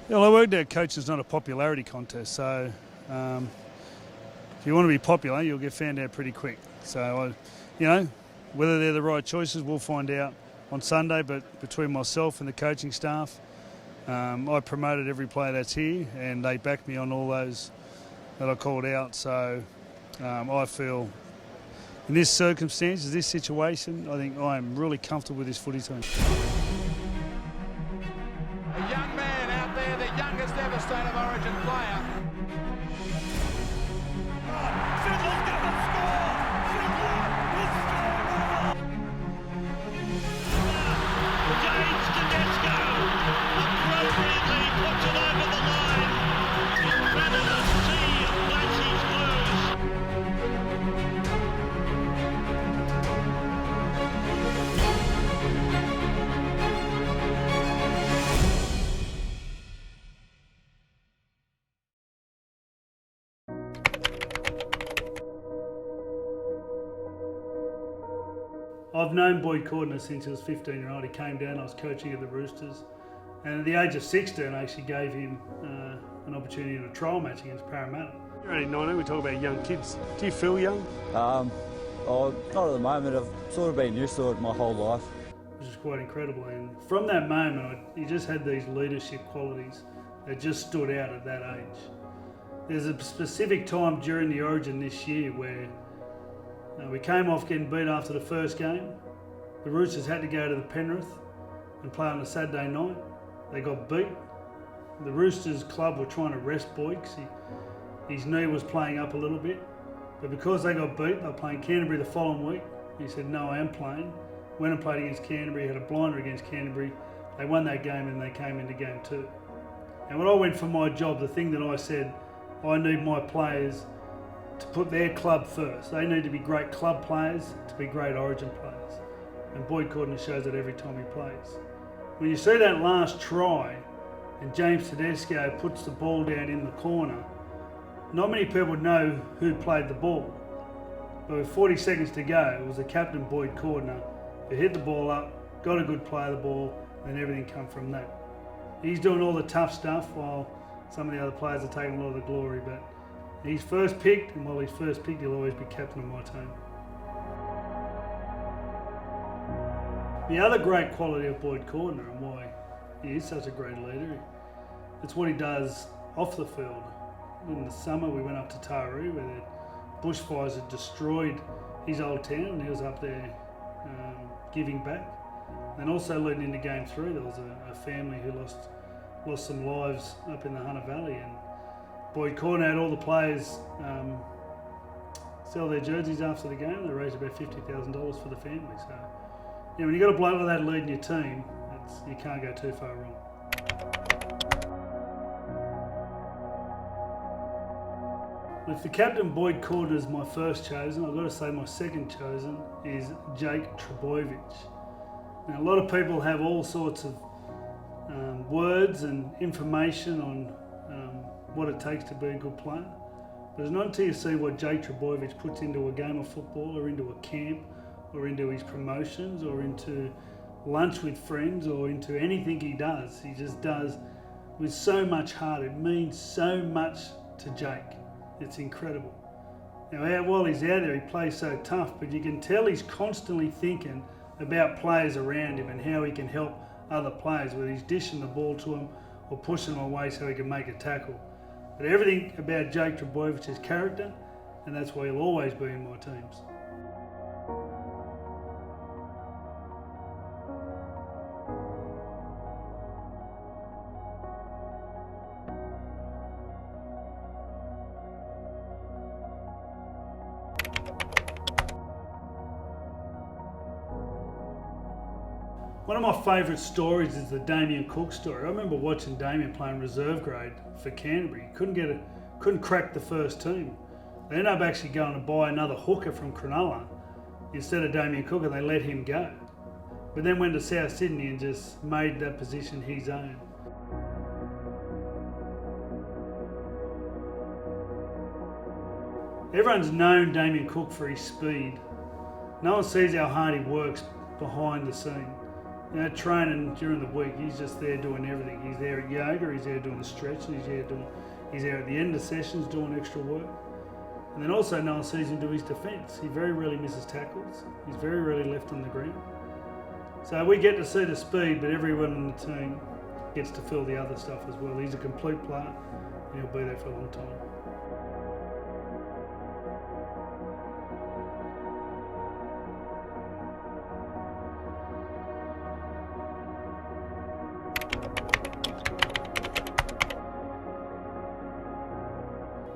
Yeah, well, I worked out coach is not a popularity contest, so if you want to be popular, you'll get found out pretty quick. So, whether they're the right choices, we'll find out on Sunday. But between myself and the coaching staff, I promoted every player that's here, and they backed me on all those that I called out. So I feel in this circumstances, this situation, I think I am really comfortable with this footy team. A young man out there, the youngest ever State of Origin player. Fittler's going to score! Fittler will score! James Tedesco appropriately puts it over the line in front of the sea of Blues. I've known Boyd Cordner since he was 15-year-old. He came down, I was coaching at the Roosters. And at the age of 16, I actually gave him an opportunity in a trial match against Parramatta. You're only 19, we talk about young kids. Do you feel young? Not at the moment. I've sort of been used to it my whole life. Which is quite incredible. And from that moment, he just had these leadership qualities that just stood out at that age. There's a specific time during the Origin this year where we came off getting beat after the first game. The Roosters had to go to the Penrith and play on a Saturday night. They got beat. The Roosters club were trying to rest Boyd because his knee was playing up a little bit. But because they got beat, they were playing Canterbury the following week. He said, no, I am playing. Went and played against Canterbury, had a blinder against Canterbury. They won that game and they came into game 2. And when I went for my job, the thing that I said, I need my players to put their club first. They need to be great club players to be great Origin players. And Boyd Cordner shows that every time he plays. When you see that last try and James Tedesco puts the ball down in the corner, not many people know who played the ball. But with 40 seconds to go, it was the captain Boyd Cordner who hit the ball up, got a good play of the ball, and everything come from that. He's doing all the tough stuff while some of the other players are taking a lot of the glory, but he's first picked, and while he's first picked, he'll always be captain of my team. The other great quality of Boyd Cordner and why he is such a great leader, it's what he does off the field. In the summer, we went up to Taree where the bushfires had destroyed his old town, and he was up there giving back. And also leading into Game 3, there was a family who lost some lives up in the Hunter Valley, and Boyd Cordner had all the players sell their jerseys after the game. They raised about $50,000 for the family. So, when you got a bloke like that leading your team, you can't go too far wrong. If the captain Boyd Cordner is my first chosen, I've got to say my second chosen is Jake Trbojevic. Now, a lot of people have all sorts of words and information on what it takes to be a good player. But it's not until you see what Jake Trbojevic puts into a game of football or into a camp or into his promotions or into lunch with friends or into anything he just does with so much heart. It means so much to Jake. It's incredible. Now, while he's out there, he plays so tough, but you can tell he's constantly thinking about players around him and how he can help other players, whether he's dishing the ball to them or pushing them away so he can make a tackle. But everything about Jake Trbojevic is character, and that's why he'll always be in my teams. One of my favourite stories is the Damien Cook story. I remember watching Damien playing reserve grade for Canterbury. He couldn't crack the first team. They ended up actually going to buy another hooker from Cronulla instead of Damien Cook, and they let him go. But then went to South Sydney and just made that position his own. Everyone's known Damien Cook for his speed. No one sees how hard he works behind the scene. training during the week, he's just there doing everything. He's there at yoga, he's there doing the stretches, he's there at the end of sessions doing extra work. And then also no one sees him do his defence. He very rarely misses tackles. He's very rarely left on the ground. So we get to see the speed, but everyone on the team gets to feel the other stuff as well. He's a complete player and he'll be there for a long time.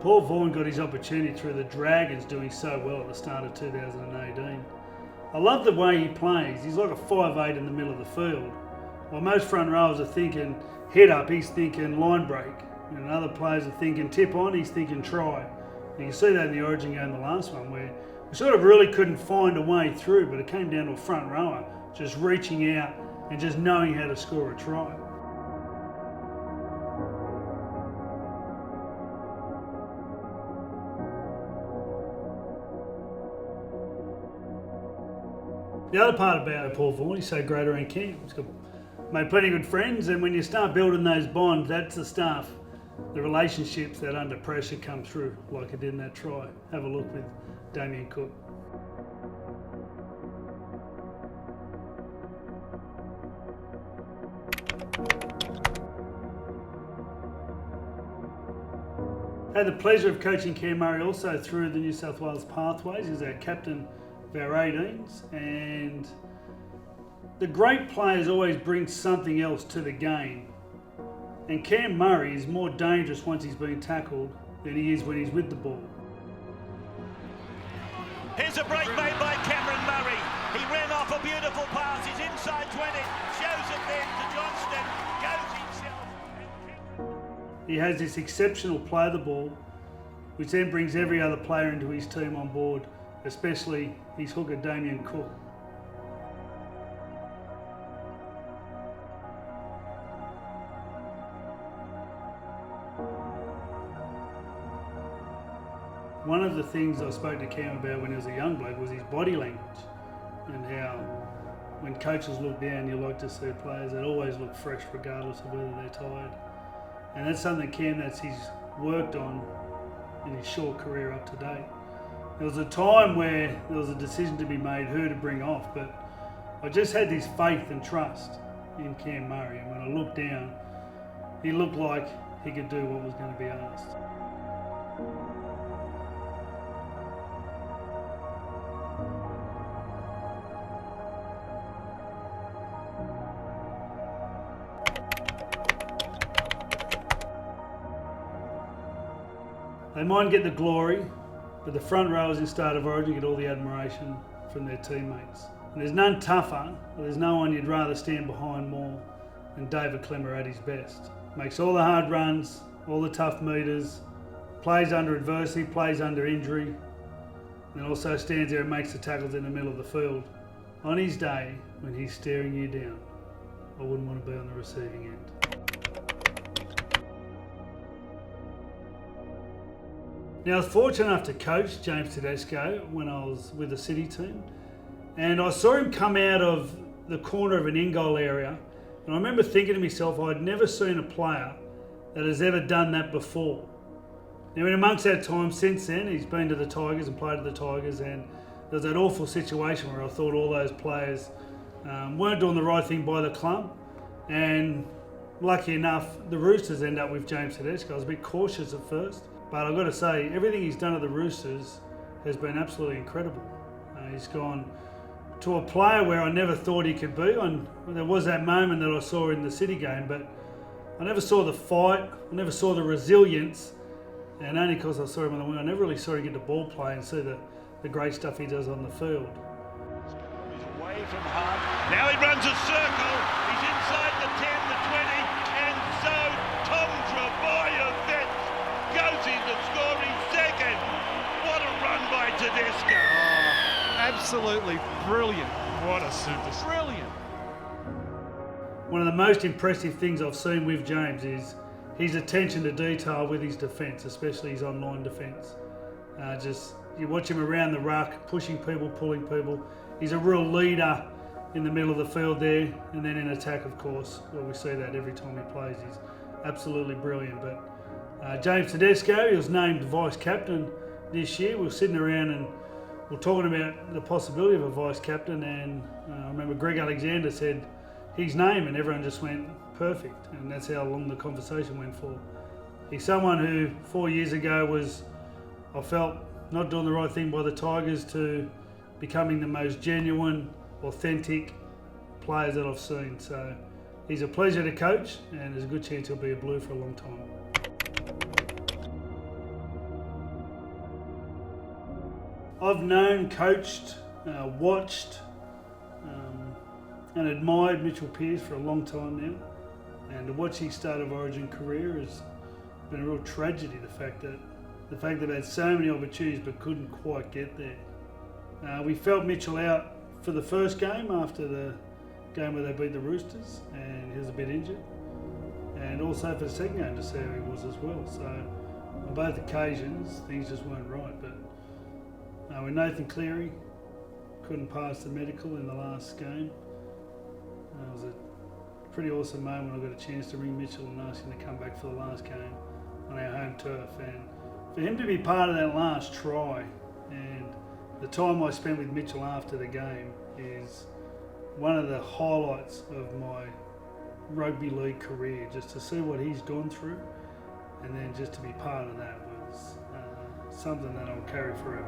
Paul Vaughan got his opportunity through the Dragons doing so well at the start of 2018. I love the way he plays. He's like a 5'8" in the middle of the field. While most front rowers are thinking head up, he's thinking line break. And other players are thinking tip on, he's thinking try. And you can see that in the Origin game, the last one, where we sort of really couldn't find a way through, but it came down to a front rower just reaching out and just knowing how to score a try. The other part about Paul Vaughan, he's so great around camp. He's got made plenty of good friends, and when you start building those bonds, that's the stuff, the relationships that under pressure come through, like it did in that try. Have a look with Damien Cook. Had the pleasure of coaching Cam Murray also through the New South Wales Pathways. He's our captain of our 18s, and the great players always bring something else to the game. And Cam Murray is more dangerous once he's been tackled than he is when he's with the ball. Here's a break made by Cameron Murray. He ran off a beautiful pass. He's inside 20. Shows it then to Johnston. Goes himself. He has this exceptional play of the ball, which then brings every other player into his team on board, especially his hooker Damien Cook. One of the things I spoke to Cam about when he was a young bloke was his body language, and how when coaches look down, you like to see players that always look fresh regardless of whether they're tired. And that's something Cam he's worked on in his short career up to date. There was a time where there was a decision to be made who to bring off, but I just had this faith and trust in Cam Murray, and when I looked down, he looked like he could do what was going to be asked. They might get the glory, but the front rowers in Start of Origin get all the admiration from their teammates. And there's none tougher, or there's no one you'd rather stand behind more than David Klemmer at his best. Makes all the hard runs, all the tough meters, plays under adversity, plays under injury, and also stands there and makes the tackles in the middle of the field. On his day, when he's staring you down, I wouldn't want to be on the receiving end. Now, I was fortunate enough to coach James Tedesco when I was with the City team, and I saw him come out of the corner of an in-goal area, and I remember thinking to myself, I'd never seen a player that has ever done that before. Now, in amongst that time since then, he's been to the Tigers and played at the Tigers, and there was that awful situation where I thought all those players weren't doing the right thing by the club, and lucky enough, the Roosters end up with James Tedesco. I was a bit cautious at first, but I've got to say, everything he's done at the Roosters has been absolutely incredible. He's gone to a player where I never thought he could be. There was that moment that I saw in the City game, but I never saw the fight, I never saw the resilience, and only because I saw him on the wing, I never really saw him get the ball play and see the great stuff he does on the field. He's away from Hart. Now he runs a circle. He's inside the 10, the 20, and so Tom Trbojevic goes into scoring second. What a run by Tedesco. Oh, absolutely brilliant. What a superstar. Brilliant. One of the most impressive things I've seen with James is his attention to detail with his defence, especially his online defence. You watch him around the ruck, pushing people, pulling people. He's a real leader in the middle of the field there, and then in attack, of course. Well, we see that every time he plays. He's absolutely brilliant. But James Tedesco, he was named vice captain this year. We were sitting around and we were talking about the possibility of a vice captain, and I remember Greg Alexander said his name, and everyone just went perfect, and that's how long the conversation went for. He's someone who 4 years ago was, I felt, not doing the right thing by the Tigers, to becoming the most genuine, authentic players that I've seen. So he's a pleasure to coach, and there's a good chance he'll be a Blue for a long time. I've known, coached, watched and admired Mitchell Pearce for a long time now, and to watch his start of Origin career has been a real tragedy. The fact that they've had so many opportunities but couldn't quite get there. We felt Mitchell out for the first game after the game where they beat the Roosters, and he was a bit injured, and also for the second game to see how he was as well. So on both occasions things just weren't right. But with Nathan Cleary couldn't pass the medical in the last game, it was a pretty awesome moment. I got a chance to ring Mitchell and ask him to come back for the last game on our home turf, and for him to be part of that last try, and the time I spent with Mitchell after the game is one of the highlights of my rugby league career. Just to see what he's gone through, and then just to be part of that was something that I'll carry forever.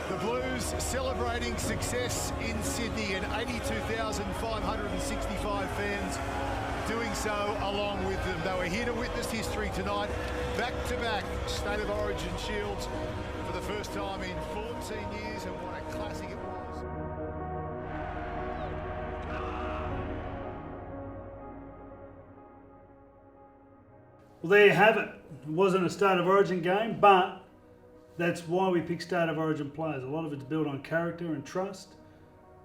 The Blues celebrating success in Sydney, and 82,565 fans doing so along with them. They were here to witness history tonight. Back-to-back State of Origin shields for the first time in 14 years, and what a classic it was. Well, there you have it. It wasn't a State of Origin game, but that's why we pick State of Origin players. A lot of it's built on character and trust,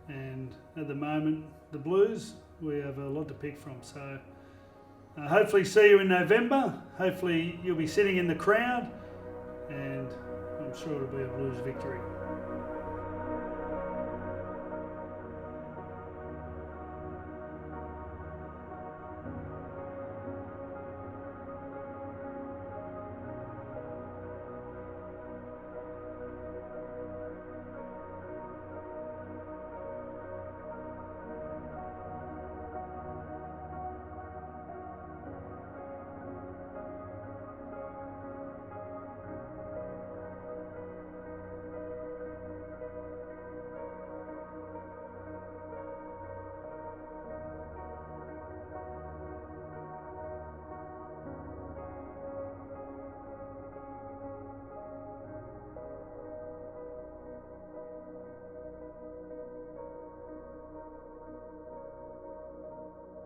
and at the moment, the Blues, we have a lot to pick from. So hopefully see you in November. Hopefully you'll be sitting in the crowd, and I'm sure it'll be a Blues victory.